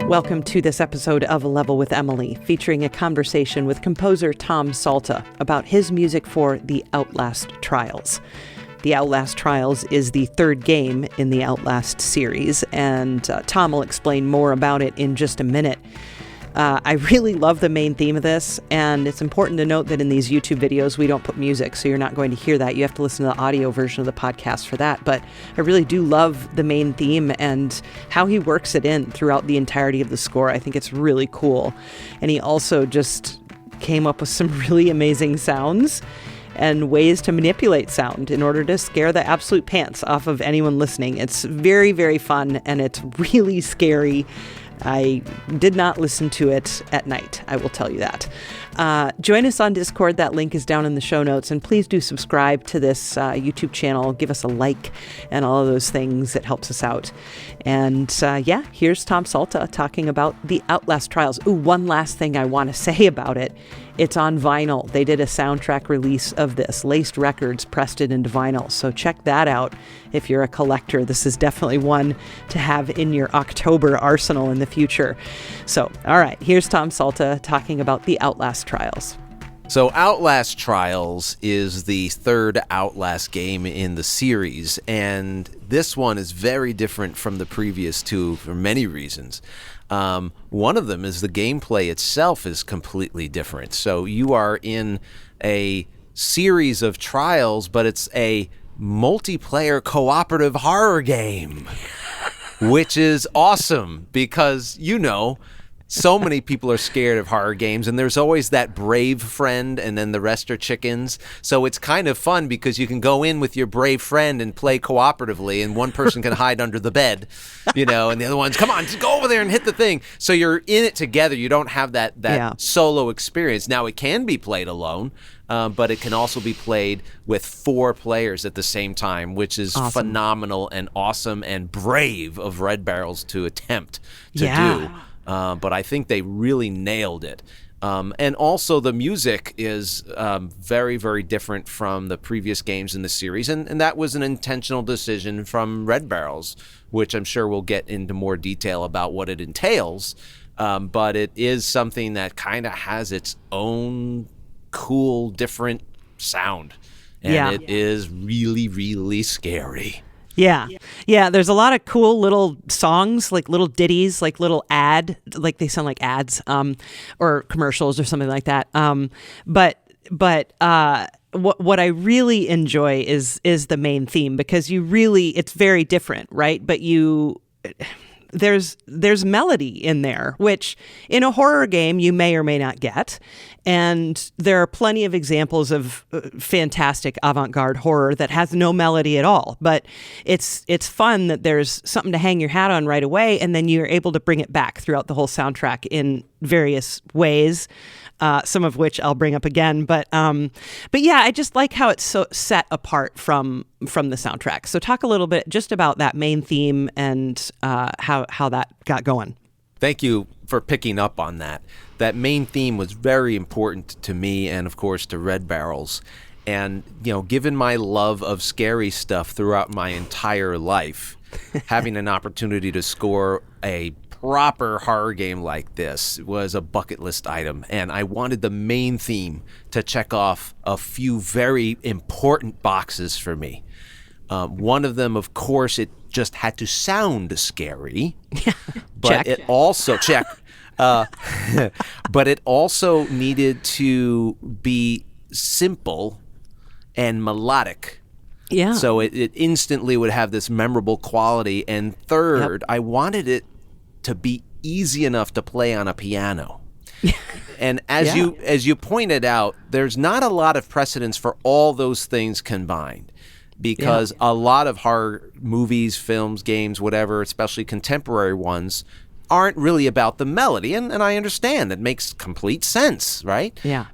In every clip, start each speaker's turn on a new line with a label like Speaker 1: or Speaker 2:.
Speaker 1: Welcome to this episode of A Level with Emily, featuring a conversation with composer Tom Salta about his music for the Outlast Trials. The Outlast Trials is the third game in the Outlast series, and Tom will explain more about it in just a minute. I really love the main theme of this, and it's important to note that in these YouTube videos, we don't put music, so you're not going to hear that. You have to listen to the audio version of the podcast for that, but I really do love the main theme and how he works it in throughout the entirety of the score. I think it's really cool, and he also just came up with some really amazing sounds and ways to manipulate sound in order to scare the absolute pants off of anyone listening. It's very, very fun, and it's really scary. I did not listen to it at night, I will tell you that. Join us on Discord. That link is down in the show notes. And please do subscribe to this YouTube channel. Give us a like and all of those things. It helps us out. And here's Tom Salta talking about the Outlast Trials. Ooh, one last thing I want to say about it. It's on vinyl. They did a soundtrack release of this. Laced Records pressed it into vinyl. So check that out if you're a collector. This is definitely one to have in your October arsenal in the future. So, all right, here's Tom Salta talking about the Outlast Trials.
Speaker 2: So Outlast Trials is the third Outlast game in the series, and this one is very different from the previous two for many reasons. One of them is the gameplay itself is completely different. So you are in a series of trials, but it's a multiplayer cooperative horror game, which is awesome because, so many people are scared of horror games, and there's always that brave friend, and then the rest are chickens. So it's kind of fun because you can go in with your brave friend and play cooperatively, and one person can hide under the bed, and the other one's, come on, just go over there and hit the thing. So you're in it together. You don't have that solo experience. Now, it can be played alone, but it can also be played with 4 players at the same time, which is phenomenal and awesome and brave of Red Barrels to attempt to do. But I think they really nailed it. And also the music is very, very different from the previous games in the series. And that was an intentional decision from Red Barrels, which I'm sure we'll get into more detail about what it entails. But it is something that kind of has its own cool, different sound. And it is really, really scary.
Speaker 1: Yeah. There's a lot of cool little songs, like little ditties, like little like they sound like ads, or commercials or something like that. But what I really enjoy is the main theme, because it's very different, right? But there's melody in there, which in a horror game you may or may not get. And there are plenty of examples of fantastic avant-garde horror that has no melody at all. But it's fun that there's something to hang your hat on right away, and then you're able to bring it back throughout the whole soundtrack in various ways. Some of which I'll bring up again, but yeah, I just like how it's so set apart from the soundtrack. So talk a little bit just about that main theme and how that got going.
Speaker 2: Thank you for picking up on that. That main theme was very important to me and, of course, to Red Barrels. And, given my love of scary stuff throughout my entire life, having an opportunity to score a proper horror game like this was a bucket list item, and I wanted the main theme to check off a few very important boxes for me. One of them, of course, it just had to sound scary, but
Speaker 1: check.
Speaker 2: It also but it also needed to be simple and melodic.
Speaker 1: Yeah.
Speaker 2: So it instantly would have this memorable quality. And third, I wanted it to be easy enough to play on a piano. And as you pointed out, there's not a lot of precedence for all those things combined, because a lot of horror movies, films, games, whatever, especially contemporary ones, aren't really about the melody, and I understand. It makes complete sense, right?
Speaker 1: Yeah.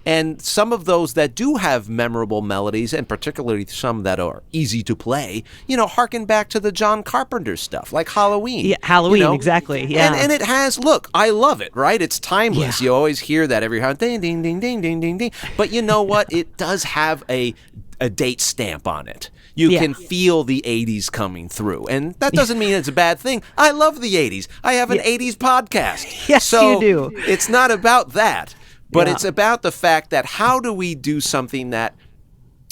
Speaker 2: And some of those that do have memorable melodies, and particularly some that are easy to play, harken back to the John Carpenter stuff, like Halloween.
Speaker 1: Yeah, Halloween, exactly. Yeah.
Speaker 2: And it has, look, I love it, right? It's timeless. Yeah. You always hear that every time, ding, ding, ding, ding, ding, ding, ding. But you know what? It does have a a date stamp on it. You can feel the 80s coming through. And that doesn't mean it's a bad thing. I love the 80s. I have an 80s podcast.
Speaker 1: Yes,
Speaker 2: so
Speaker 1: you do.
Speaker 2: It's not about that, but it's about the fact that how do we do something that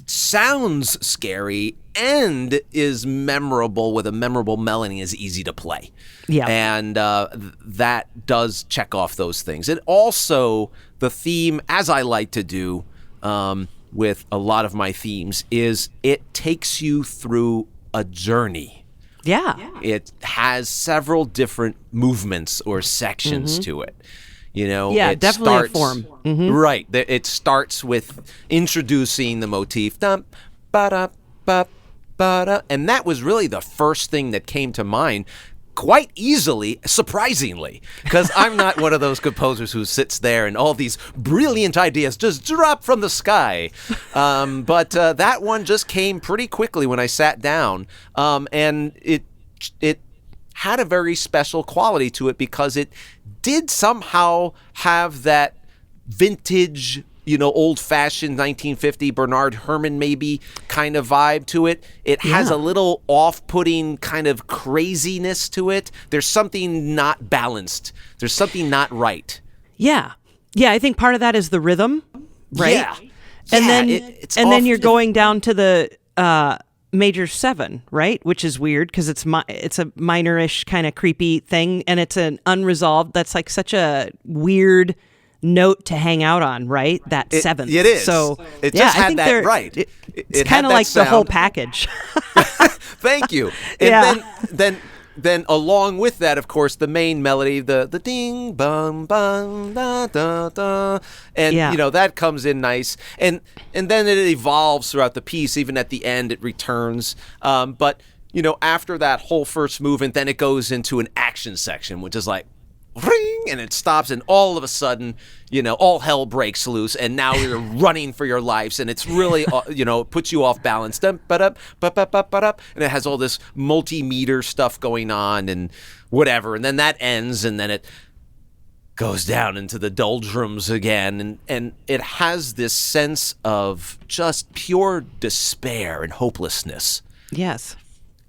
Speaker 2: sounds scary and is memorable with a memorable melody, is easy to play. Yeah. And that does check off those things. And also the theme, as I like to do, with a lot of my themes, is it takes you through a journey. Yeah. It has several different movements or sections to it. You know,
Speaker 1: it definitely a form.
Speaker 2: Right. It starts with introducing the motif. Dum, ba-da, ba, ba-da, and that was really the first thing that came to mind quite easily, surprisingly, because I'm not one of those composers who sits there and all these brilliant ideas just drop from the sky. But that one just came pretty quickly when I sat down, and it had a very special quality to it because it did somehow have that vintage, old-fashioned 1950 Bernard Herrmann maybe kind of vibe to it. It has a little off-putting kind of craziness to it. There's something not balanced. There's something not right.
Speaker 1: Yeah. Yeah, I think part of that is the rhythm, right?
Speaker 2: Yeah.
Speaker 1: And then you're going down to the major 7, right? Which is weird because it's a minor-ish kind of creepy thing, and it's an unresolved. That's like such a weird note to hang out on, right? That 7th.
Speaker 2: It is.
Speaker 1: So
Speaker 2: it just had that right.
Speaker 1: It's kind of like the whole package.
Speaker 2: Thank you. And then along with that, of course, the main melody, the ding bum bum da da da, and that comes in nice, and then it evolves throughout the piece. Even at the end, it returns. But after that whole first movement, then it goes into an action section, which is like ring, and it stops, and all of a sudden, all hell breaks loose, and now you're running for your lives, and it's really, it puts you off balance. And it has all this multimeter stuff going on and whatever, and then that ends, and then it goes down into the doldrums again, and it has this sense of just pure despair and hopelessness.
Speaker 1: Yes.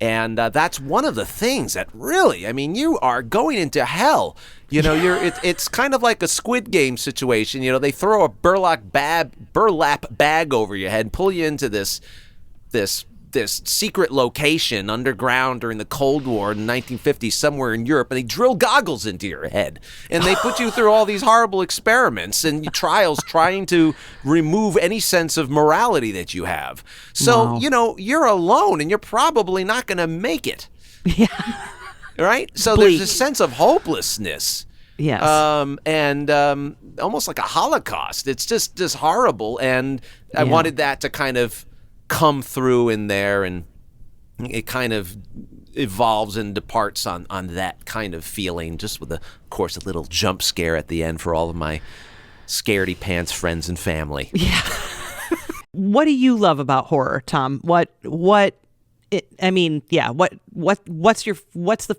Speaker 2: And that's one of the things that really, you are going into hell. It's kind of like a Squid Game situation. They throw a burlap bag over your head and pull you into this secret location underground during the Cold War in the 1950s somewhere in Europe, and they drill goggles into your head. And they put you through all these horrible experiments and trials trying to remove any sense of morality that you have. So, you're alone, and you're probably not going to make it.
Speaker 1: Yeah.
Speaker 2: Right? So
Speaker 1: Bleak.
Speaker 2: There's a sense of hopelessness.
Speaker 1: Yes.
Speaker 2: And almost like a Holocaust. It's just horrible, and I wanted that to kind of come through in there, and it kind of evolves and departs on that kind of feeling, just with, of course, a little jump scare at the end for all of my scaredy pants friends and family.
Speaker 1: Yeah. What do you love about horror, Tom? What's the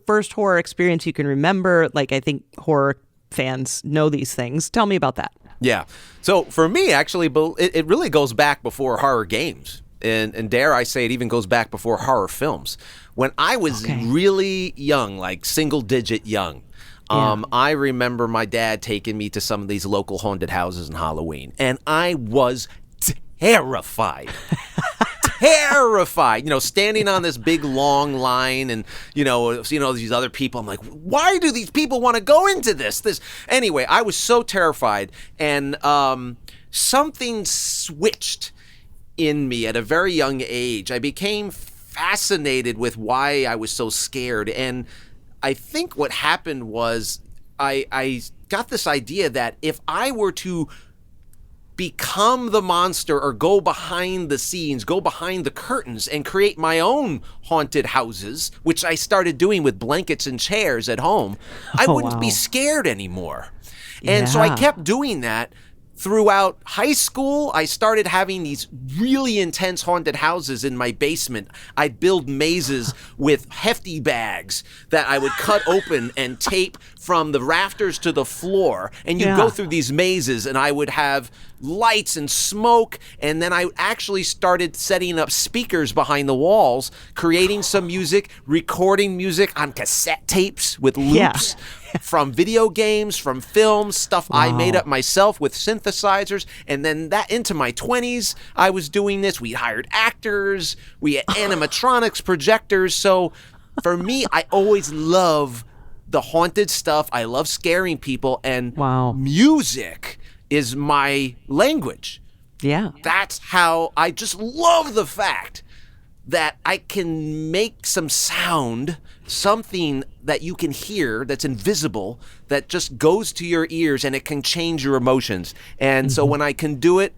Speaker 1: first horror experience you can remember? Like, I think horror fans know these things. Tell me about that.
Speaker 2: Yeah. So for me, actually, it really goes back before horror games. And dare I say, it even goes back before horror films. When I was really young, like single-digit young, I remember my dad taking me to some of these local haunted houses on Halloween, and I was terrified. Terrified, standing on this big long line, and these other people. I'm like, why do these people want to go into this? Anyway, I was so terrified, and something switched in me at a very young age. I became fascinated with why I was so scared, and I think what happened was I got this idea that if I were to become the monster or go behind the scenes, go behind the curtains and create my own haunted houses, which I started doing with blankets and chairs at home, I wouldn't be scared anymore. And so I kept doing that throughout high school, I started having these really intense haunted houses in my basement. I'd build mazes with hefty bags that I would cut open and tape from the rafters to the floor. And you'd go through these mazes, and I would have lights and smoke. And then I actually started setting up speakers behind the walls, creating some music, recording music on cassette tapes with loops. From video games, from films, stuff I made up myself with synthesizers. And then that into my 20s, I was doing this. We hired actors. We had animatronics, projectors. So for me, I always love the haunted stuff. I love scaring people. And music is my language.
Speaker 1: Yeah.
Speaker 2: That's how I just love the fact that I can make some sound, something that you can hear that's invisible, that just goes to your ears, and it can change your emotions. And so when I can do it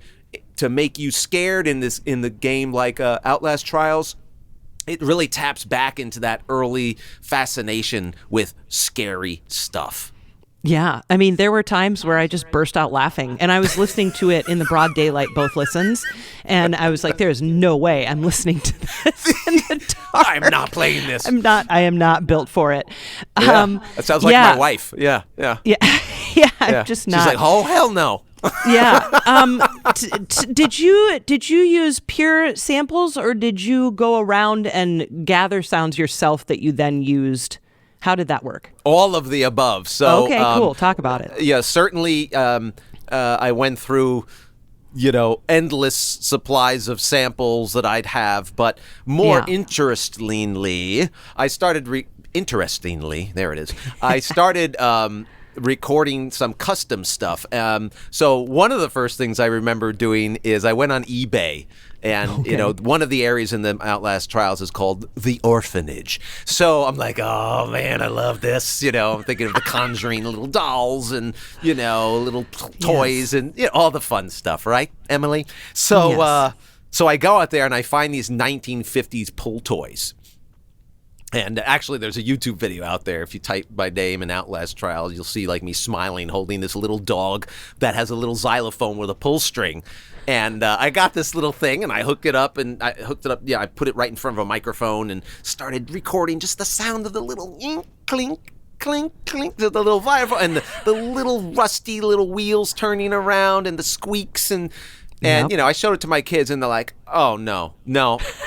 Speaker 2: to make you scared in the game like Outlast Trials, it really taps back into that early fascination with scary stuff.
Speaker 1: Yeah. I mean, there were times where I just burst out laughing, and I was listening to it in the broad daylight, both listens. And I was like, there's no way I'm listening to this in the dark.
Speaker 2: I'm not playing this.
Speaker 1: I am not built for it.
Speaker 2: That sounds like my wife. Yeah.
Speaker 1: I'm just not.
Speaker 2: She's like, oh, hell no.
Speaker 1: Did you use pure samples, or did you go around and gather sounds yourself that you then used? How did that work?
Speaker 2: All of the above. So
Speaker 1: okay, cool. Talk about it.
Speaker 2: Yeah, certainly. I went through, endless supplies of samples that I'd have, but more interestingly, I started. Interestingly, there it is. I started. Recording some custom stuff. So one of the first things I remember doing is I went on eBay, and one of the areas in the Outlast Trials is called the orphanage. So I'm like, oh man, I love this. I'm thinking of the Conjuring little dolls and little toys and all the fun stuff, right, Emily? So so I go out there and I find these 1950s pull toys. And actually, there's a YouTube video out there. If you type my name in Outlast Trials, you'll see like me smiling, holding this little dog that has a little xylophone with a pull string. And I got this little thing, and I hooked it up. I put it right in front of a microphone and started recording just the sound of the little clink, clink, clink, the little vibraphone, and the little rusty little wheels turning around, and the squeaks, and I showed it to my kids, and they're like, "Oh no,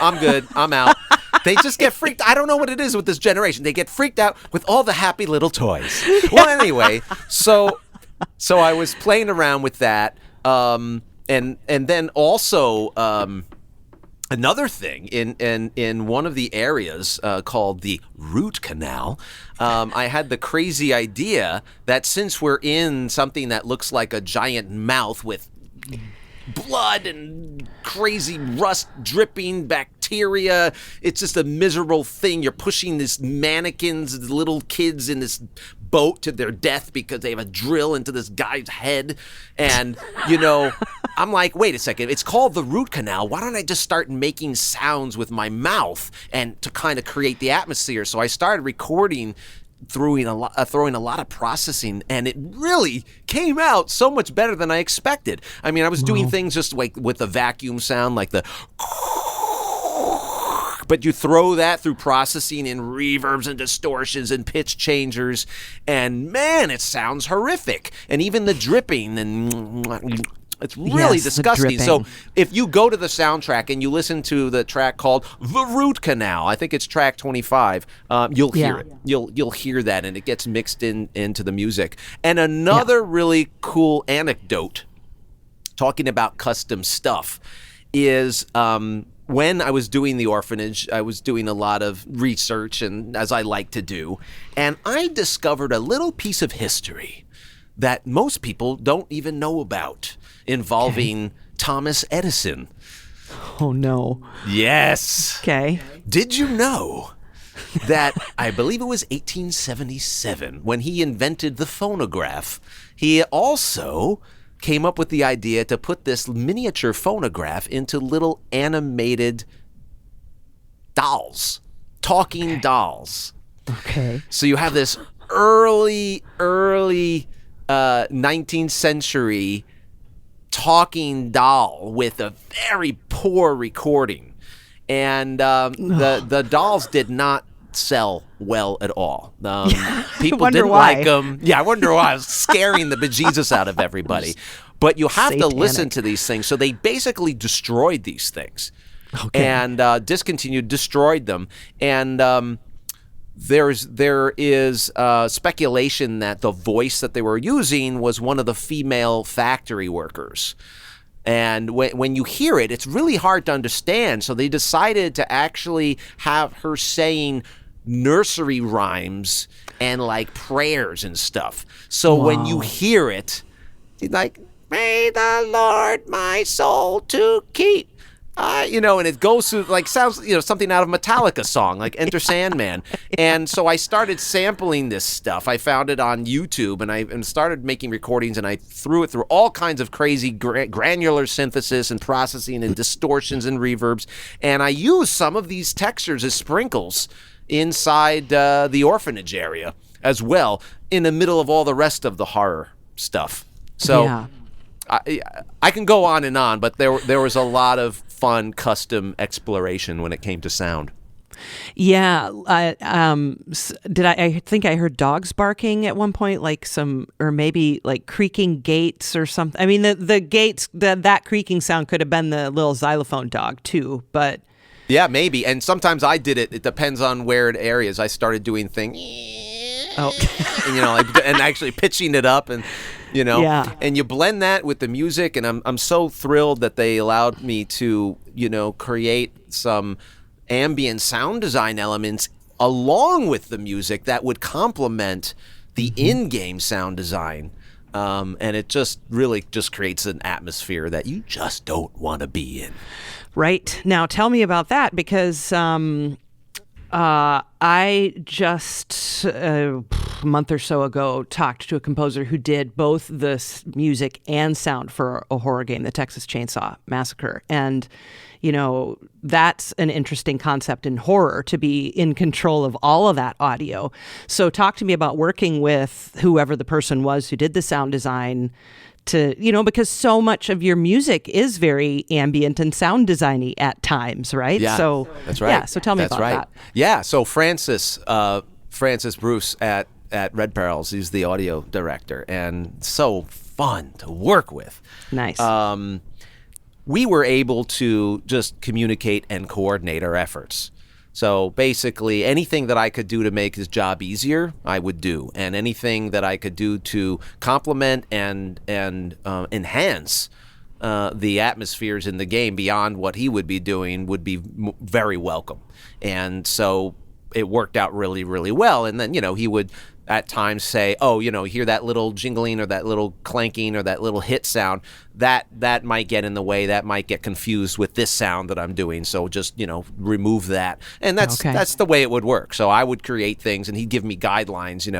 Speaker 2: I'm good, I'm out." They just get freaked. I don't know what it is with this generation. They get freaked out with all the happy little toys. Well, anyway, so I was playing around with that, and then also another thing in one of the areas called the root canal. I had the crazy idea that since we're in something that looks like a giant mouth with blood and crazy rust dripping bacteria, it's just a miserable thing. You're pushing these mannequins, little kids in this boat to their death because they have a drill into this guy's head. And I'm like, wait a second, it's called the root canal. Why don't I just start making sounds with my mouth and to kind of create the atmosphere? So I started recording, throwing a lot of processing, and it really came out so much better than I expected. I mean, I was doing things just like with the vacuum sound, like the, but you throw that through processing and reverbs and distortions and pitch changers, and man, it sounds horrific. And even the dripping, and it's really disgusting. So if you go to the soundtrack and you listen to the track called The Root Canal, I think it's track 25, you'll hear it. You'll hear that, and it gets mixed into the music. And another really cool anecdote, talking about custom stuff, is when I was doing the orphanage, I was doing a lot of research, and as I like to do, and I discovered a little piece of history that most people don't even know about, involving Thomas Edison.
Speaker 1: Oh, no.
Speaker 2: Yes.
Speaker 1: Okay.
Speaker 2: Did you know that I believe it was 1877 when he invented the phonograph? He also came up with the idea to put this miniature phonograph into little animated dolls, talking dolls.
Speaker 1: Okay.
Speaker 2: So you have this early 19th century talking doll with a very poor recording. And the dolls did not sell well at all. People didn't like them. Yeah, I wonder why. I was scaring the bejesus out of everybody. But you have to listen to these things. So they basically destroyed these things. Okay. And destroyed them. And there is speculation that the voice that they were using was one of the female factory workers. And when you hear it, it's really hard to understand. So they decided to actually have her saying nursery rhymes and like prayers and stuff. So when you hear it, it's like, may the Lord my soul to keep. And it goes through, like, sounds, something out of Metallica song, like Enter Sandman. And so I started sampling this stuff. I found it on YouTube, and I started making recordings, and I threw it through all kinds of crazy granular synthesis and processing and distortions and reverbs. And I used some of these textures as sprinkles inside the orphanage area as well, in the middle of all the rest of the horror stuff. So... Yeah. I can go on and on, but there was a lot of fun custom exploration when it came to sound.
Speaker 1: Yeah, I think I heard dogs barking at one point, like or maybe like creaking gates or something. I mean, the gates, that creaking sound could have been the little xylophone dog too, but.
Speaker 2: Yeah, maybe. And sometimes I did it. It depends on where it areas. I started doing things. Oh. and actually pitching it up and. And you blend that with the music, and I'm so thrilled that they allowed me to, create some ambient sound design elements along with the music that would complement the in-game sound design. And it just really just creates an atmosphere that you just don't want to be in.
Speaker 1: Right. Now, tell me about that, because I just a month or so ago talked to a composer who did both the music and sound for a horror game, the Texas Chainsaw Massacre. And, that's an interesting concept in horror, to be in control of all of that audio. So talk to me about working with whoever the person was who did the sound design to, because so much of your music is very ambient and sound designy at times, right?
Speaker 2: Yeah,
Speaker 1: so
Speaker 2: that's right.
Speaker 1: Yeah, so tell me about that.
Speaker 2: Yeah, so Francis Bruce at Red Barrels, he's the audio director, and so fun to work with.
Speaker 1: Nice.
Speaker 2: We were able to just communicate and coordinate our efforts. So basically, anything that I could do to make his job easier, I would do, and anything that I could do to complement and enhance the atmospheres in the game beyond what he would be doing would be very welcome. And so it worked out really, really well. And then, he would at times say, oh, hear that little jingling or that little clanking or that little hit sound, that might get in the way, that might get confused with this sound that I'm doing. So just, remove that. And that's the way it would work. So I would create things, and he'd give me guidelines,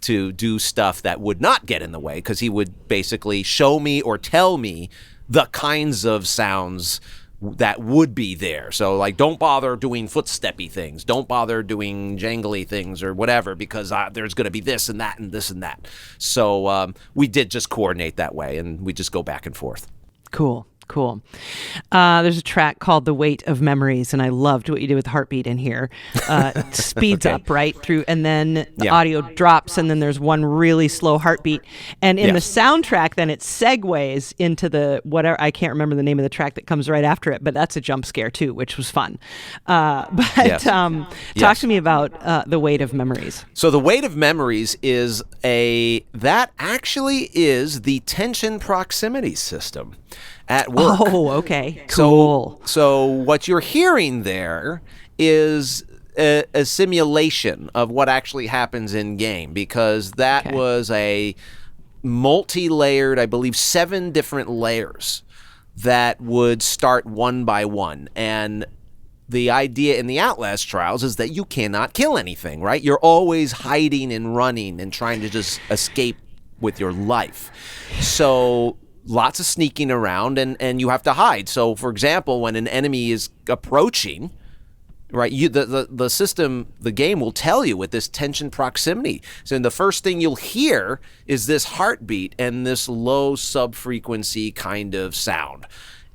Speaker 2: to do stuff that would not get in the way, because he would basically show me or tell me the kinds of sounds that would be there. So, like, don't bother doing footsteppy things. Don't bother doing jangly things or whatever, because there's going to be this and that and this and that. So we did just coordinate that way, and we just go back and forth.
Speaker 1: Cool. There's a track called The Weight of Memories, and I loved what you did with Heartbeat in here. It speeds up right through, and then the audio drops, and then there's one really slow heartbeat. And in the soundtrack, then it segues into the whatever, I can't remember the name of the track that comes right after it, but that's a jump scare too, which was fun. Talk to me about The Weight of Memories.
Speaker 2: So The Weight of Memories is that actually is the tension proximity system at work.
Speaker 1: Oh, okay. Cool.
Speaker 2: So what you're hearing there is a simulation of what actually happens in game, because that was a multi-layered, I believe 7 different layers that would start one by one. And the idea in the Outlast trials is that you cannot kill anything, right? You're always hiding and running and trying to just escape with your life. So lots of sneaking around, and you have to hide. So, for example, when an enemy is approaching, Right, the system, the game will tell you with this tension proximity. So the first thing you'll hear is this heartbeat and this low sub-frequency kind of sound.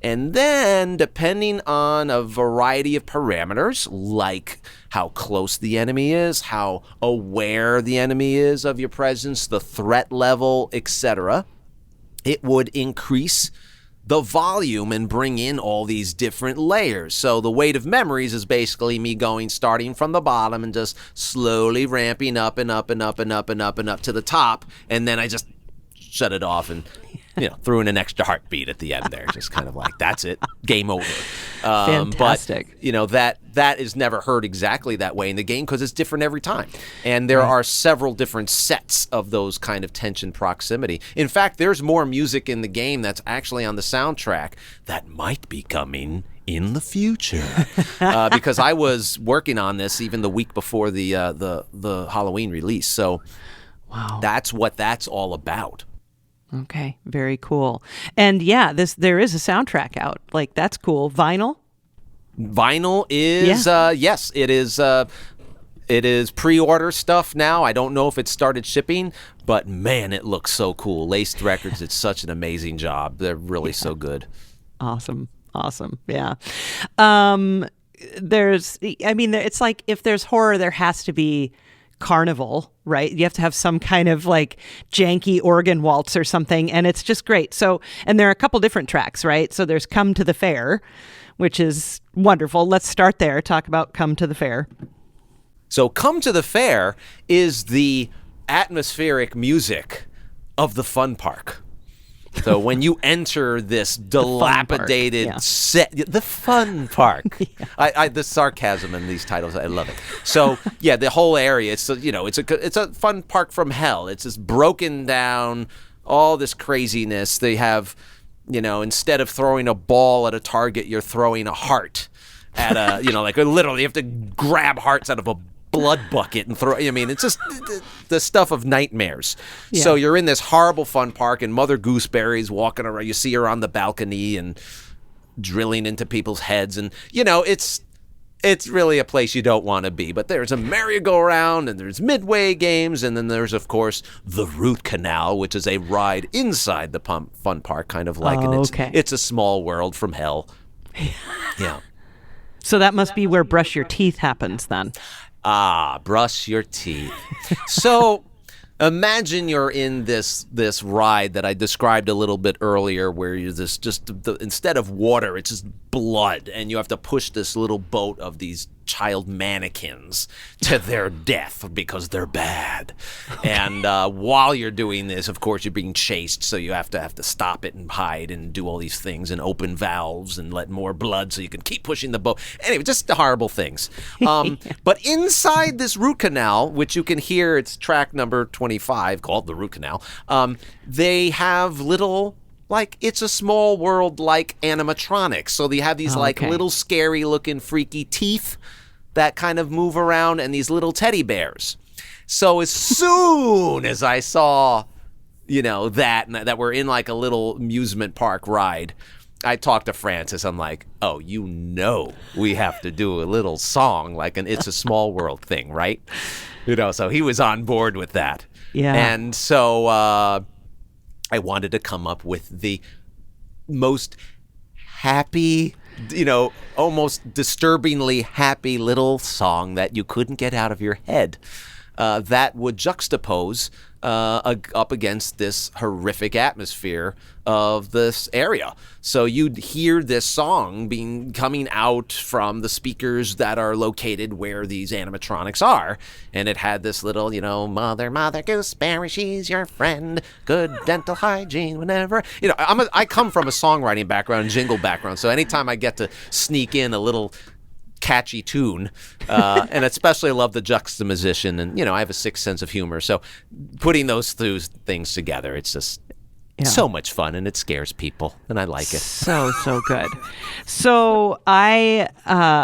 Speaker 2: And then, depending on a variety of parameters, like how close the enemy is, how aware the enemy is of your presence, the threat level, etc., it would increase the volume and bring in all these different layers. So the weight of memories is basically me starting from the bottom and just slowly ramping up and up and up and up and up and up to the top, and then I just shut it off and threw in an extra heartbeat at the end there, just kind of like, that's it, game over.
Speaker 1: Fantastic.
Speaker 2: But that is never heard exactly that way in the game because it's different every time. And there are several different sets of those kind of tension proximity. In fact, there's more music in the game that's actually on the soundtrack that might be coming in the future. Because I was working on this even the week before the Halloween release. So that's what that's all about.
Speaker 1: Okay, very cool. And there is a soundtrack out. Like, that's cool. Vinyl?
Speaker 2: Vinyl is yes, it is. It is pre-order stuff now. I don't know if it started shipping, but man, it looks so cool. Laced Records, it's such an amazing job. They're really so good.
Speaker 1: Awesome. Yeah. It's like if there's horror, there has to be carnival, right? You have to have some kind of like janky organ waltz or something, and it's just great. So, and there are a couple different tracks, right? So there's Come to the Fair, which is wonderful. Let's start there. Talk about Come to the Fair.
Speaker 2: So Come to the Fair is the atmospheric music of the fun park. So when you enter this dilapidated set, the fun park, the sarcasm in these titles, I love it. So the whole area, it's a fun park from hell. It's just broken down, all this craziness. They have, instead of throwing a ball at a target, you're throwing a heart at a, like literally you have to grab hearts out of a blood bucket and throw. I mean, it's just the stuff of nightmares. Yeah. So you're in this horrible fun park, and Mother Gooseberry's walking around. You see her on the balcony and drilling into people's heads, and it's really a place you don't want to be. But there's a merry-go-round, and there's midway games, and then there's, of course, the Root Canal, which is a ride inside the fun park, kind of like it's a small world from hell. Yeah.
Speaker 1: So that must be where Brush Your Teeth happens then.
Speaker 2: Brush your teeth. So imagine you're in this ride that I described a little bit earlier, where you're instead of water, it's just blood, and you have to push this little boat of these child mannequins to their death because they're bad. Okay. And while you're doing this, of course, you're being chased, so you have to stop it and hide and do all these things and open valves and let more blood so you can keep pushing the boat. Anyway, just horrible things. But inside this root canal, which you can hear, it's track number 25, called the Root Canal, they have little, like, It's a Small World like animatronics. So they have these little scary looking freaky teeth that kind of move around, and these little teddy bears. So as soon as I saw, that we're in like a little amusement park ride, I talked to Francis. I'm like, we have to do a little song, like an It's a Small World thing, right? So he was on board with that. Yeah. And so I wanted to come up with the most happy, almost disturbingly happy little song that you couldn't get out of your head, that would juxtapose up against this horrific atmosphere of this area. So you'd hear this song coming out from the speakers that are located where these animatronics are, and it had this little, Mother Gooseberry, she's your friend, good dental hygiene whenever. I come from a songwriting background, jingle background, so anytime I get to sneak in a little catchy tune, and especially love the juxtaposition, and I have a sixth sense of humor, so putting those two things together, it's just
Speaker 1: Yeah.
Speaker 2: So much fun, and it scares people, and I like it.
Speaker 1: So good. So I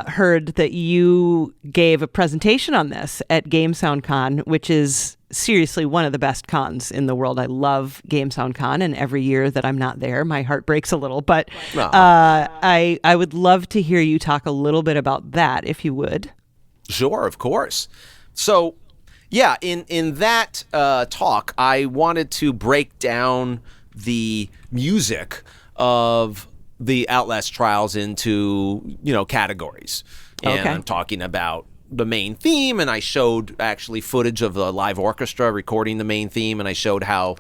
Speaker 1: heard that you gave a presentation on this at GameSoundCon, which is seriously one of the best cons in the world. I love GameSoundCon, and every year that I'm not there, my heart breaks a little. But I would love to hear you talk a little bit about that, if you would.
Speaker 2: Sure, of course. So, yeah, in that talk, I wanted to break down the music of the Outlast trials into, categories. And I'm talking about the main theme, and I showed actually footage of the live orchestra recording the main theme, and I showed how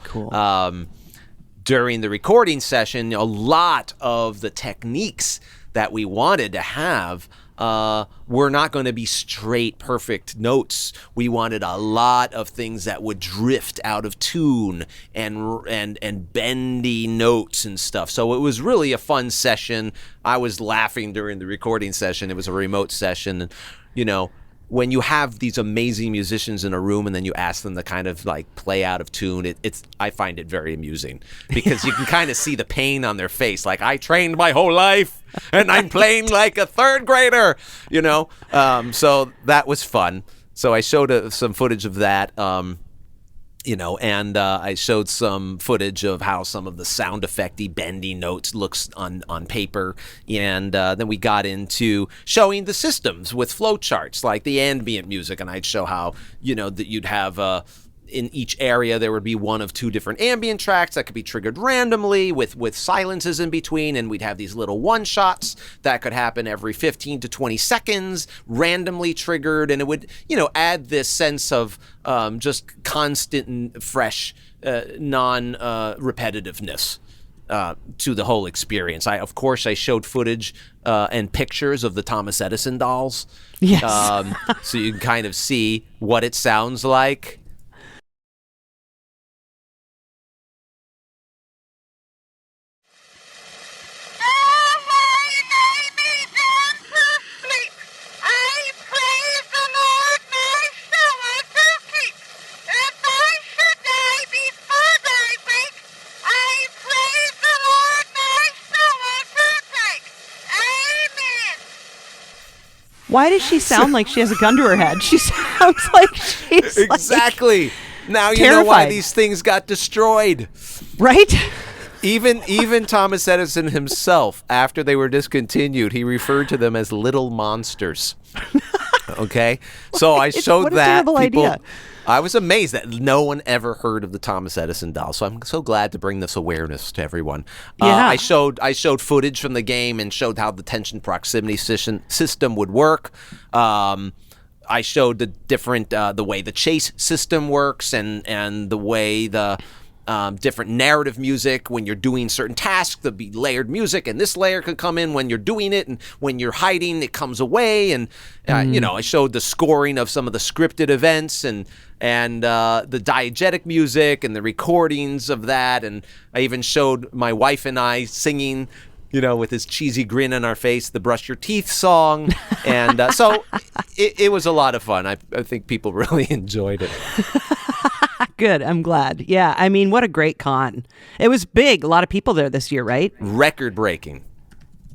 Speaker 2: during the recording session, a lot of the techniques that we wanted to have were not going to be straight, perfect notes. We wanted a lot of things that would drift out of tune and bendy notes and stuff. So it was really a fun session. I was laughing during the recording session. It was a remote session. And, when you have these amazing musicians in a room and then you ask them to kind of like play out of tune, I find it very amusing because you can kind of see the pain on their face. Like, I trained my whole life and I'm playing like a third grader, so that was fun. So I showed some footage of that, and I showed some footage of how some of the sound effecty bendy notes looks on paper. And then we got into showing the systems with flowcharts, like the ambient music. And I'd show how, that you'd have in each area there would be one of two different ambient tracks that could be triggered randomly with silences in between, and we'd have these little one-shots that could happen every 15 to 20 seconds, randomly triggered, and it would, add this sense of just constant and fresh, non-repetitiveness to the whole experience. I showed footage and pictures of the Thomas Edison dolls.
Speaker 1: Yes.
Speaker 2: So you can kind of see what it sounds like.
Speaker 1: Why does she sound like she has a gun to her head? She sounds like she's
Speaker 2: exactly. Now you
Speaker 1: terrified.
Speaker 2: know why these things got destroyed,
Speaker 1: right?
Speaker 2: Even Thomas Edison himself, after they were discontinued, he referred to them as little monsters. Okay, so I showed
Speaker 1: what a
Speaker 2: that
Speaker 1: terrible
Speaker 2: people.
Speaker 1: Idea.
Speaker 2: I was amazed that no one ever heard of the Thomas Edison doll. So I'm so glad to bring this awareness to everyone.
Speaker 1: Yeah.
Speaker 2: I showed footage from the game and showed how the tension proximity system would work. I showed the different the way the chase system works and the way the different narrative music when you're doing certain tasks. There'll be layered music, and this layer could come in when you're doing it, and when you're hiding, it comes away. And I showed the scoring of some of the scripted events and the diegetic music and the recordings of that. And I even showed my wife and I singing, with this cheesy grin on our face, the Brush Your Teeth song. And so it was a lot of fun. I think people really enjoyed it.
Speaker 1: Good. I'm glad. Yeah. I mean, what a great con. It was big. A lot of people there this year, right?
Speaker 2: Record breaking.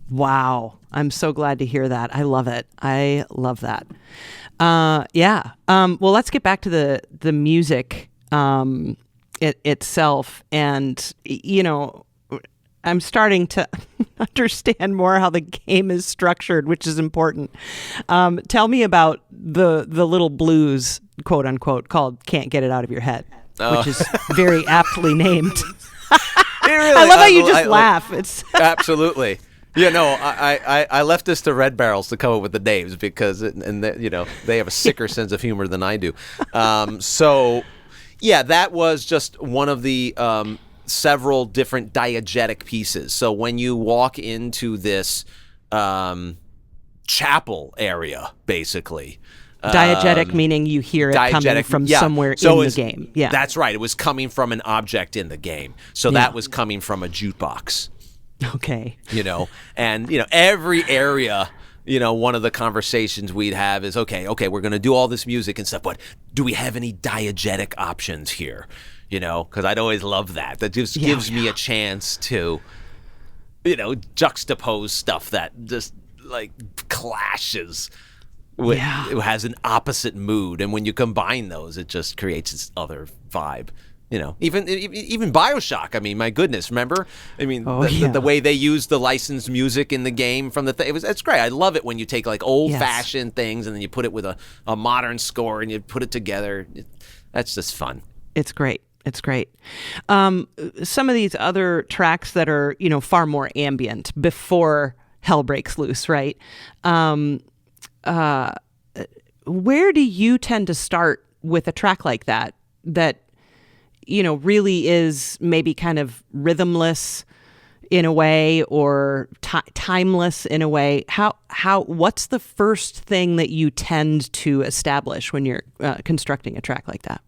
Speaker 1: Wow. I'm so glad to hear that. I love it. I love that. Yeah. Well, let's get back to the music itself. And, I'm starting to understand more how the game is structured, which is important. Tell me about the little blues, quote unquote, called "Can't Get It Out of Your Head," which is very aptly named.
Speaker 2: Really,
Speaker 1: I love how you just laugh. It's
Speaker 2: absolutely. I left this to Red Barrels to come up with the names because they have a sicker sense of humor than I do. So yeah, that was just one of the several different diegetic pieces. So when you walk into this chapel area, basically.
Speaker 1: Diegetic meaning you hear it coming from somewhere in the game. Yeah,
Speaker 2: that's right. It was coming from an object in the game. So that was coming from a jukebox.
Speaker 1: Okay.
Speaker 2: And every area, one of the conversations we'd have is, okay, we're going to do all this music and stuff, but do we have any diegetic options here? because I'd always love that. That just gives me a chance to, juxtapose stuff that just like clashes with, it has an opposite mood. And when you combine those, it just creates this other vibe. Even BioShock. I mean, my goodness, remember? I mean, the way they use the licensed music in the game from it's great. I love it when you take like old-fashioned things and then you put it with a modern score and you put it together. That's just fun.
Speaker 1: It's great. It's great. Some of these other tracks that are, far more ambient before hell breaks loose, right? Where do you tend to start with a track like that really is maybe kind of rhythmless in a way or timeless in a way? What's the first thing that you tend to establish when you're constructing a track like that?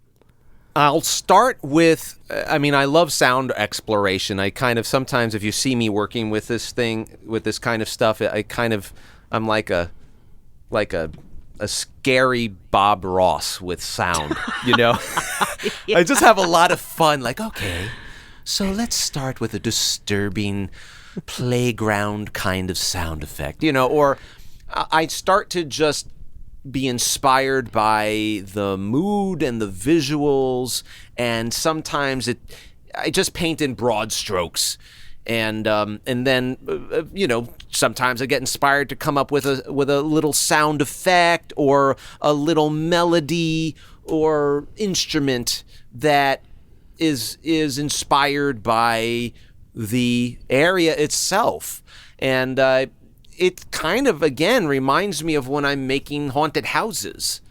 Speaker 2: I'll start with, I love sound exploration. I kind of, sometimes if you see me working with this kind of stuff, I'm like a scary Bob Ross with sound, I just have a lot of fun. Like, okay, so let's start with a disturbing playground kind of sound effect, or I start to just be inspired by the mood and the visuals, and sometimes I just paint in broad strokes. And then sometimes I get inspired to come up with a little sound effect or a little melody or instrument that is inspired by the area itself. And it kind of, again, reminds me of when I'm making haunted houses.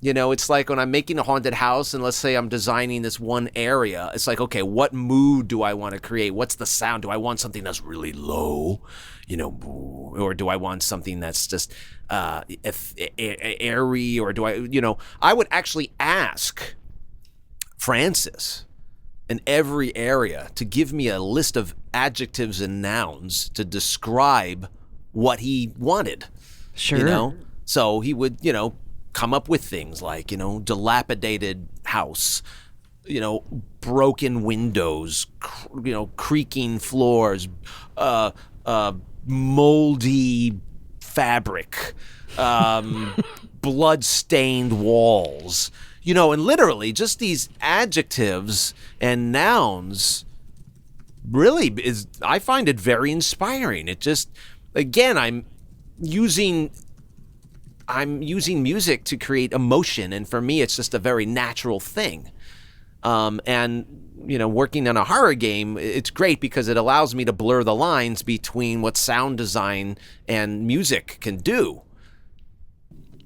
Speaker 2: It's like when I'm making a haunted house and let's say I'm designing this one area, it's like, okay, what mood do I want to create? What's the sound? Do I want something that's really low, or do I want something that's just airy, or do I would actually ask Francis in every area to give me a list of adjectives and nouns to describe what he wanted.
Speaker 1: Sure.
Speaker 2: So he would, come up with things like, dilapidated house, broken windows, creaking floors, moldy fabric, blood-stained walls, and literally just these adjectives and nouns really I find it very inspiring. It just, again, I'm using music to create emotion, and for me, it's just a very natural thing. And working on a horror game, it's great because it allows me to blur the lines between what sound design and music can do.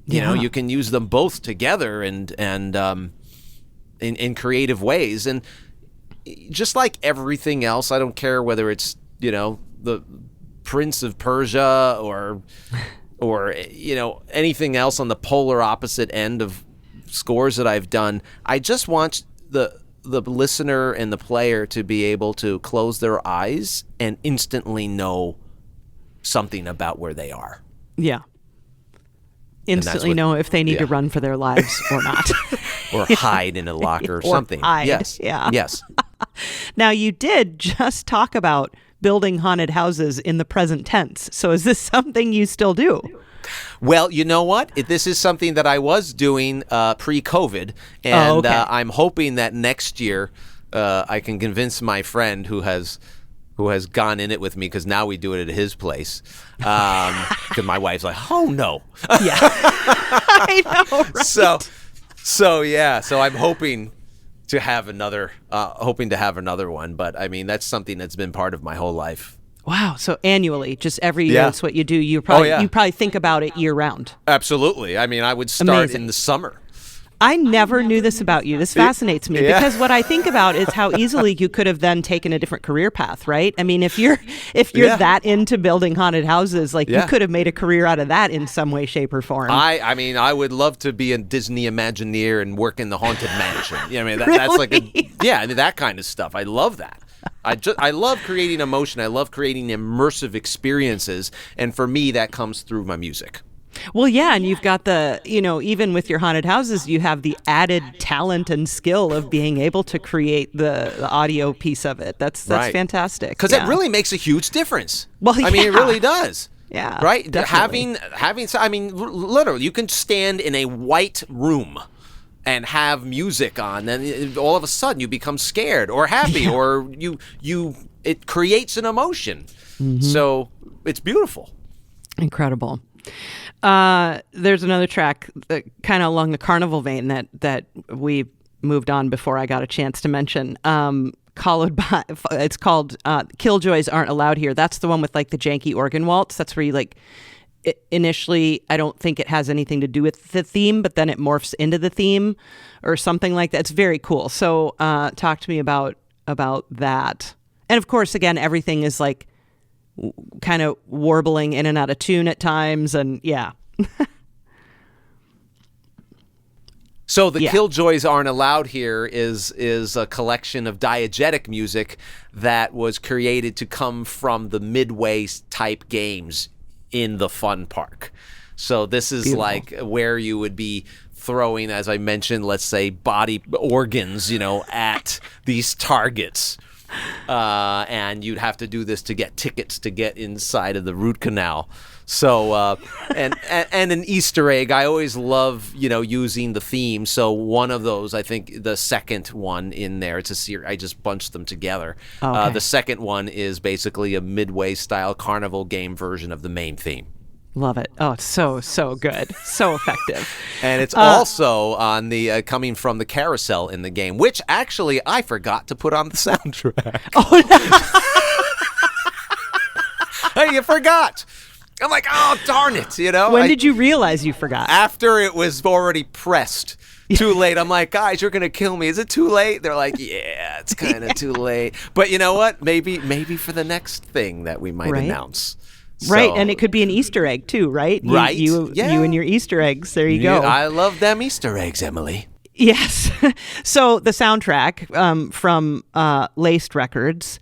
Speaker 2: You can use them both together and in creative ways, and just like everything else, I don't care whether it's the Prince of Persia or anything else on the polar opposite end of scores that I've done. I just want the listener and the player to be able to close their eyes and instantly know something about where they are.
Speaker 1: Yeah. Instantly know if they need to run for their lives or not.
Speaker 2: Or hide in a locker or something.
Speaker 1: Hide.
Speaker 2: Yes.
Speaker 1: Yeah.
Speaker 2: Yes.
Speaker 1: Now, you did just talk about building haunted houses in the present tense. So is this something you still do?
Speaker 2: Well, you know what? This is something that I was doing pre-COVID, and I'm hoping that next year I can convince my friend who has gone in it with me, because now we do it at his place. Because my wife's like, oh no.
Speaker 1: Yeah. I know, right?
Speaker 2: So I'm hoping to have another one, but I mean, that's something that's been part of my whole life.
Speaker 1: Wow. So annually, just every year, that's what you do. You probably think about it year round.
Speaker 2: Absolutely. I mean, I would start in the summer.
Speaker 1: I never knew this about you. This fascinates me because what I think about is how easily you could have then taken a different career path, right? I mean, if you're that into building haunted houses, like you could have made a career out of that in some way, shape, or form.
Speaker 2: I mean, I would love to be a Disney Imagineer and work in the Haunted Mansion. I mean,
Speaker 1: really?
Speaker 2: That's like that kind of stuff. I love that. I love creating emotion. I love creating immersive experiences, and for me, that comes through my music.
Speaker 1: Well, yeah, and you've got the, even with your haunted houses, you have the added talent and skill of being able to create the audio piece of it. That's
Speaker 2: Right.
Speaker 1: fantastic.
Speaker 2: Because it really makes a huge difference.
Speaker 1: Well,
Speaker 2: I mean, it really does.
Speaker 1: Yeah,
Speaker 2: right.
Speaker 1: definitely.
Speaker 2: Literally, you can stand in a white room and have music on, and all of a sudden you become scared or happy, or it creates an emotion. Mm-hmm. So it's beautiful.
Speaker 1: Incredible. There's another track kind of along the carnival vein that we moved on before I got a chance to mention. It's called Killjoys Aren't Allowed Here. That's the one with like the janky organ waltz. That's where you initially, I don't think it has anything to do with the theme, but then it morphs into the theme or something like that. It's very cool. So talk to me about that. And of course, again, everything is like kind of warbling in and out of tune at times, and yeah.
Speaker 2: So the Killjoys Aren't Allowed Here is a collection of diegetic music that was created to come from the Midway type games in the fun park. So this is beautiful. Like where you would be throwing, as I mentioned, let's say body organs, at these targets. And you'd have to do this to get tickets to get inside of the root canal. So and an Easter egg. I always love using the theme. So one of those, I think the second one in there, it's a series. I just bunched them together. Okay. The second one is basically a Midway style carnival game version of the main theme.
Speaker 1: Love it. Oh, it's so good. So effective.
Speaker 2: And it's also on the coming from the carousel in the game, which actually I forgot to put on the soundtrack.
Speaker 1: Oh, no.
Speaker 2: Hey, you forgot. I'm like, oh, darn it,
Speaker 1: When did you realize you forgot?
Speaker 2: After it was already pressed. Too late. I'm like, guys, you're going to kill me. Is it too late? They're like, yeah, it's kind of too late. But you know what? Maybe for the next thing that we might announce.
Speaker 1: Right, and it could be an Easter egg too, right? You and your Easter eggs. There you go.
Speaker 2: I love them Easter eggs, Emily.
Speaker 1: Yes. So the soundtrack from Laced Records.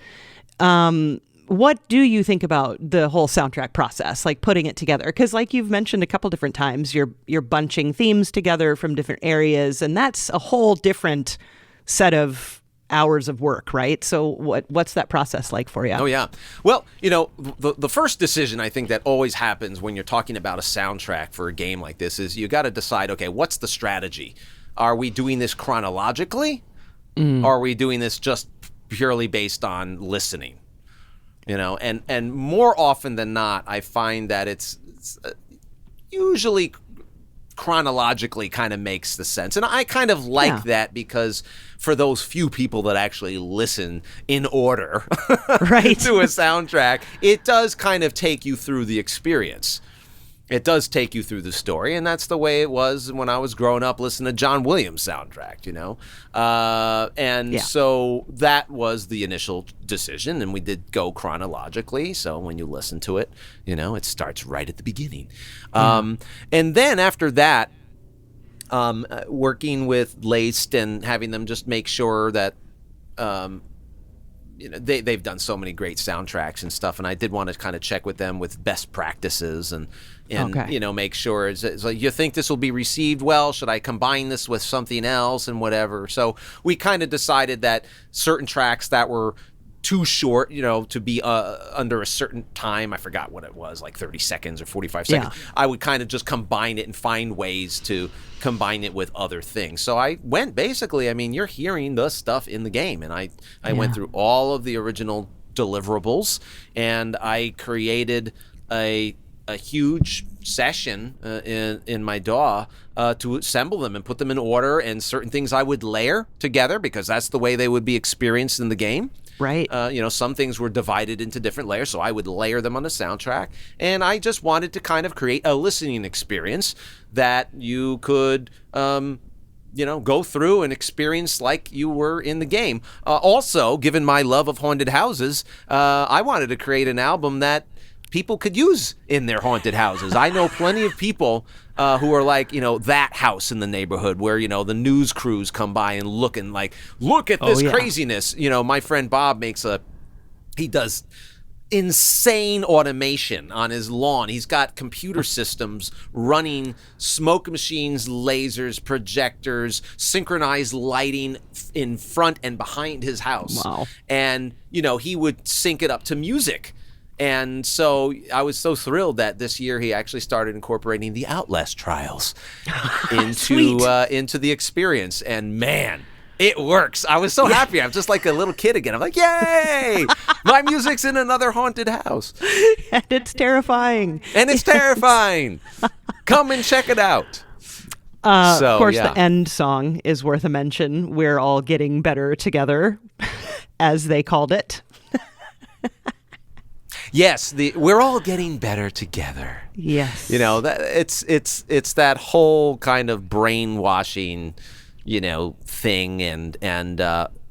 Speaker 1: What do you think about the whole soundtrack process, like putting it together? Because like you've mentioned a couple different times, you're bunching themes together from different areas, and that's a whole different set of hours of work, right? So what's that process like for you?
Speaker 2: Oh, yeah. Well, the first decision I think that always happens when you're talking about a soundtrack for a game like this is you got to decide, okay, what's the strategy? Are we doing this chronologically? Or are we doing this just purely based on listening? And more often than not, I find that it's usually chronologically kind of makes the sense. And I kind of like that because for those few people that actually listen in order
Speaker 1: right.
Speaker 2: to a soundtrack, it does kind of take you through the experience. It does take you through the story, and that's the way it was when I was growing up listening to John Williams soundtrack, So that was the initial decision, and we did go chronologically. So when you listen to it, it starts right at the beginning. And then after that, working with Laced and having them just make sure that they've done so many great soundtracks and stuff, and I did want to kind of check with them with best practices and make sure it's like, you think this will be received well? Should I combine this with something else and whatever? So we kind of decided that certain tracks that were too short, to be under a certain time. I forgot what it was, like 30 seconds or 45 seconds. Yeah. I would kind of just combine it and find ways to combine it with other things. So I went basically, you're hearing the stuff in the game. And I went through all of the original deliverables, and I created a huge session in my DAW to assemble them and put them in order, and certain things I would layer together because that's the way they would be experienced in the game.
Speaker 1: Right.
Speaker 2: Some things were divided into different layers, so I would layer them on the soundtrack. And I just wanted to kind of create a listening experience that you could, go through and experience like you were in the game. Also, given my love of haunted houses, I wanted to create an album that people could use in their haunted houses. I know plenty of people who are like, that house in the neighborhood where, the news crews come by and look at this craziness. My friend Bob he does insane automation on his lawn. He's got computer systems running smoke machines, lasers, projectors, synchronized lighting in front and behind his house.
Speaker 1: Wow.
Speaker 2: And, he would sync it up to music. And so I was so thrilled that this year he actually started incorporating the Outlast trials into the experience. And man, it works. I was so happy. I'm just like a little kid again. I'm like, yay! My music's in another haunted house.
Speaker 1: And it's terrifying.
Speaker 2: Come and check it out.
Speaker 1: Of course, the end song is worth a mention. We're all getting better together, as they called it.
Speaker 2: Yes, we're all getting better together.
Speaker 1: Yes.
Speaker 2: That it's that whole kind of brainwashing, thing, and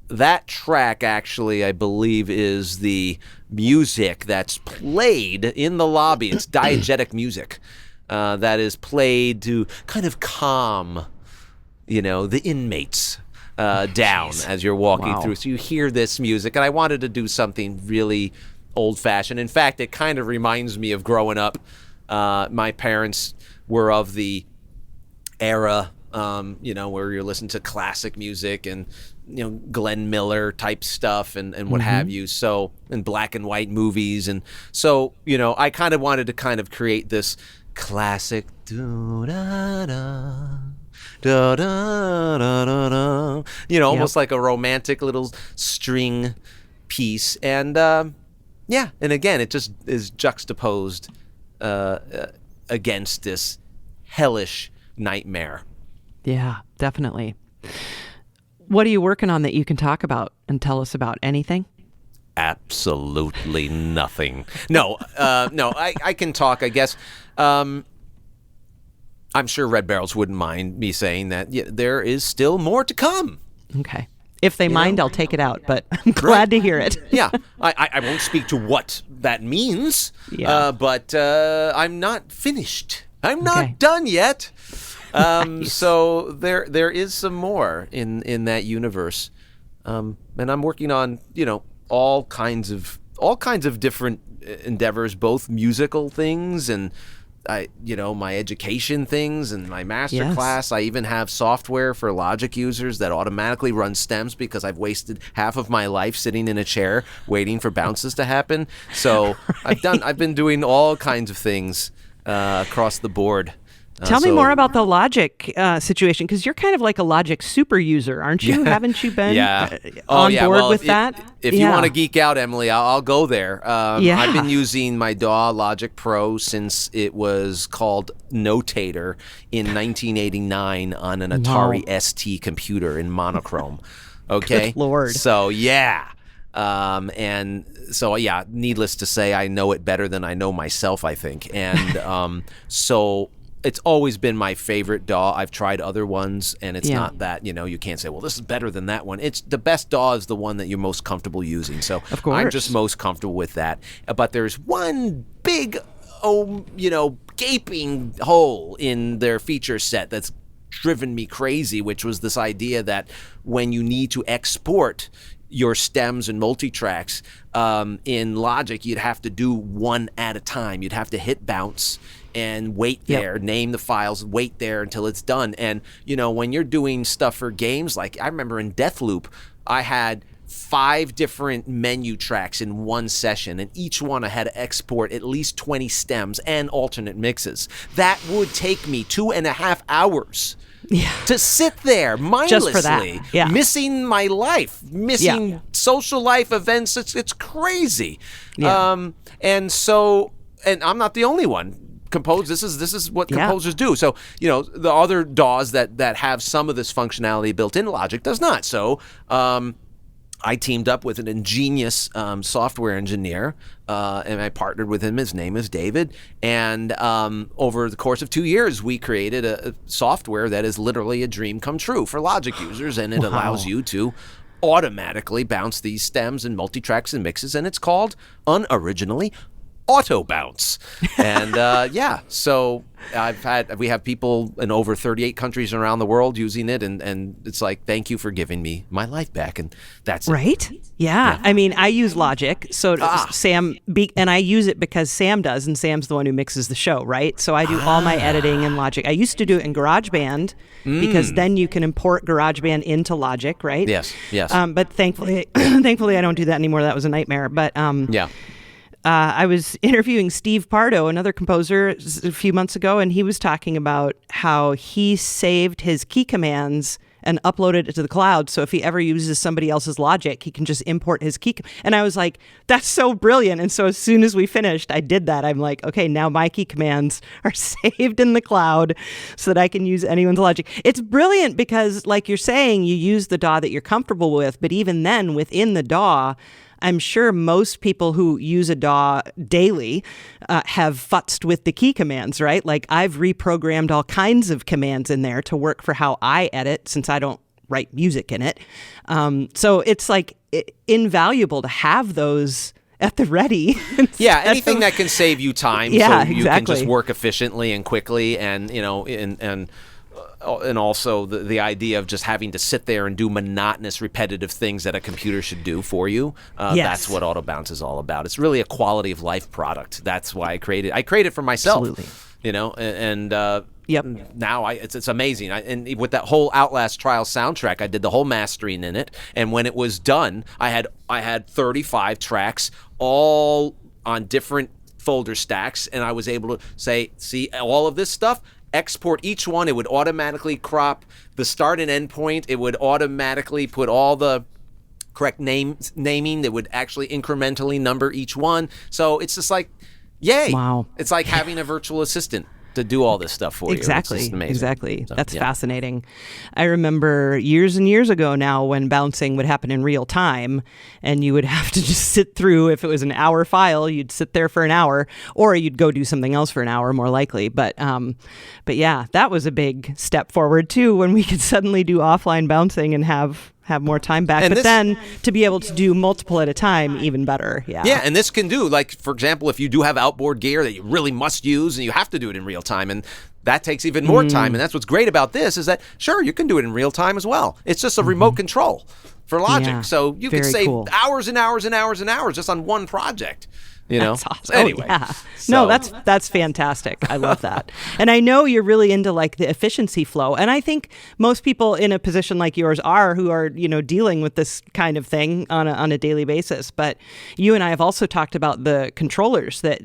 Speaker 2: that track actually, I believe, is the music that's played in the lobby. It's diegetic music that is played to kind of calm, the inmates down as you're walking through. So you hear this music, and I wanted to do something really old-fashioned. In fact, it kind of reminds me of growing up. My parents were of the era, where you're listening to classic music and, Glenn Miller type stuff and what have you. So, and black and white movies. And so, I kind of wanted to kind of create this classic almost like a romantic little string piece. And, and again, it just is juxtaposed against this hellish nightmare.
Speaker 1: Yeah, definitely. What are you working on that you can talk about and tell us about? Anything?
Speaker 2: Absolutely nothing. No, I can talk, I guess. I'm sure Red Barrels wouldn't mind me saying that there is still more to come.
Speaker 1: Okay. If they mind, I'll take it out, but I'm glad to hear it.
Speaker 2: Yeah. I won't speak to what that means, but I'm not finished. I'm not done yet. Nice. So there is some more in that universe. And I'm working on, all kinds of different endeavors, both musical things and my education things and my master class. I even have software for Logic users that automatically runs stems because I've wasted half of my life sitting in a chair waiting for bounces to happen. So I've been doing all kinds of things across the board.
Speaker 1: Tell me more about the Logic situation, because you're kind of like a Logic super user, aren't you?
Speaker 2: Yeah.
Speaker 1: Haven't you been
Speaker 2: on
Speaker 1: board with that?
Speaker 2: If you want to geek out, Emily, I'll go there. I've been using my DAW Logic Pro since it was called Notator in 1989 on an Atari ST computer in monochrome. Okay?
Speaker 1: Good Lord.
Speaker 2: So, needless to say, I know it better than I know myself, I think. And so it's always been my favorite DAW. I've tried other ones, and it's not that, you can't say, well, this is better than that one. It's the best DAW is the one that you're most comfortable using. So
Speaker 1: of course.
Speaker 2: I'm just most comfortable with that. But there's one big, gaping hole in their feature set that's driven me crazy, which was this idea that when you need to export your stems and multitracks in Logic, you'd have to do one at a time. You'd have to hit bounce and wait there, name the files, wait there until it's done. And, when you're doing stuff for games, like I remember in Deathloop, I had 5 different menu tracks in one session, and each one I had to export at least 20 stems and alternate mixes. That would take me 2.5 hours. To sit there mindlessly,
Speaker 1: just for that.
Speaker 2: missing my life, missing social life events. It's crazy. And I'm not the only one. This is what composers do. So, the other DAWs that have some of this functionality built in, Logic does not. So, I teamed up with an ingenious software engineer, and I partnered with him. His name is David. And over the course of 2 years, we created a software that is literally a dream come true for Logic users, and it allows you to automatically bounce these stems and multitracks and mixes, and it's called, unoriginally, auto bounce. And so we have people in over 38 countries around the world using it, and it's like, thank you for giving me my life back, and that's
Speaker 1: right. Yeah. I mean, I use Logic, so Sam, and I use it because Sam does, and Sam's the one who mixes the show, right? So I do all my editing in Logic. I used to do it in GarageBand because then you can import GarageBand into Logic, right?
Speaker 2: Yes.
Speaker 1: But thankfully, I don't do that anymore. That was a nightmare. But I was interviewing Steve Pardo, another composer, a few months ago, and he was talking about how he saved his key commands and uploaded it to the cloud. So if he ever uses somebody else's Logic, he can just import his key. And I was like, that's so brilliant. And so as soon as we finished, I did that. I'm like, okay, now my key commands are saved in the cloud so that I can use anyone's Logic. It's brilliant because, like you're saying, you use the DAW that you're comfortable with. But even then, within the DAW, I'm sure most people who use a DAW daily have futzed with the key commands, right? Like I've reprogrammed all kinds of commands in there to work for how I edit, since I don't write music in it. So it's like invaluable to have those at the ready.
Speaker 2: Yeah, anything that can save you time,
Speaker 1: yeah,
Speaker 2: so you can just work efficiently and quickly, and and also the idea of just having to sit there and do monotonous, repetitive things that a computer should do for you. That's what Auto Bounce is all about. It's really a quality of life product. That's why I created it for myself. Absolutely. Now it's amazing. And with that whole Outlast trial soundtrack, I did the whole mastering in it. And when it was done, I had 35 tracks all on different folder stacks, and I was able to say, see all of this stuff, export each one. It would automatically crop the start and end point. It would automatically put all the correct naming. It would actually incrementally number each one. So it's just like, yay.
Speaker 1: Wow.
Speaker 2: It's like having a virtual assistant to do all this stuff for you.
Speaker 1: Exactly.
Speaker 2: So,
Speaker 1: That's fascinating. I remember years and years ago now when bouncing would happen in real time, and you would have to just sit through. If it was an hour file, you'd sit there for an hour, or you'd go do something else for an hour, more likely. But yeah, that was a big step forward too, when we could suddenly do offline bouncing and have more time back. But then to be able to do multiple at a time, even better. Yeah,
Speaker 2: and this can do, like, for example, if you do have outboard gear that you really must use and you have to do it in real time, and that takes even more time. And that's what's great about this, is that, sure, you can do it in real time as well. It's just a remote control for Logic.
Speaker 1: Yeah,
Speaker 2: so you can save hours and hours and hours and hours just on one project.
Speaker 1: That's awesome.
Speaker 2: Anyway,
Speaker 1: no, that's fantastic. I love that. And I know you're really into like the efficiency flow. And I think most people in a position like yours who are, dealing with this kind of thing on a daily basis. But you and I have also talked about the controllers that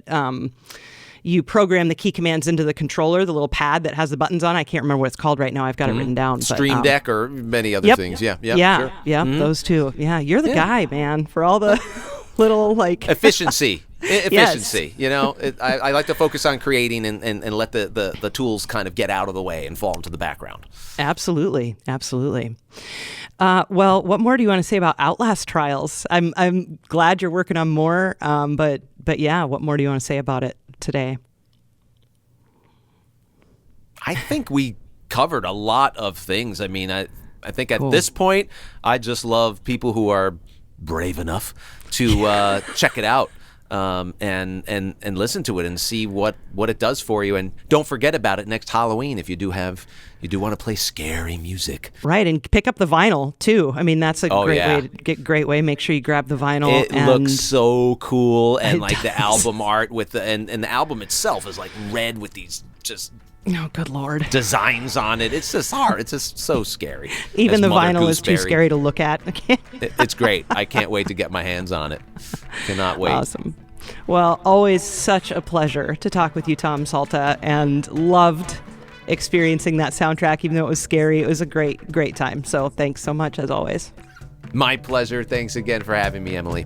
Speaker 1: you program the key commands into the controller, the little pad that has the buttons on. I can't remember what it's called right now. I've got it written down.
Speaker 2: Stream Deck or many other things. Yeah, sure.
Speaker 1: Those two. Yeah, you're the guy, man, for all the little like
Speaker 2: efficiency. Efficiency,
Speaker 1: yes.
Speaker 2: I like to focus on creating and let the tools kind of get out of the way and fall into the background.
Speaker 1: Absolutely. Well, what more do you want to say about Outlast trials? I'm glad you're working on more, but yeah, what more do you want to say about it today?
Speaker 2: I think we covered a lot of things. I mean, I think at this point, I just love people who are brave enough to check it out. And listen to it and see what it does for you, and don't forget about it next Halloween if you do want to play scary music.
Speaker 1: Right, and pick up the vinyl too. I mean, that's a great way. Make sure you grab the vinyl.
Speaker 2: It looks so cool, and like the album art with and the album itself is like red with these just.
Speaker 1: Oh, good Lord.
Speaker 2: Designs on it. It's just hard. It's just so scary.
Speaker 1: Even the vinyl is too scary to look at.
Speaker 2: It's great. I can't wait to get my hands on it. Cannot wait.
Speaker 1: Awesome. Well, always such a pleasure to talk with you, Tom Salta, and loved experiencing that soundtrack. Even though it was scary, it was a great, great time. So thanks so much, as always.
Speaker 2: My pleasure. Thanks again for having me, Emily.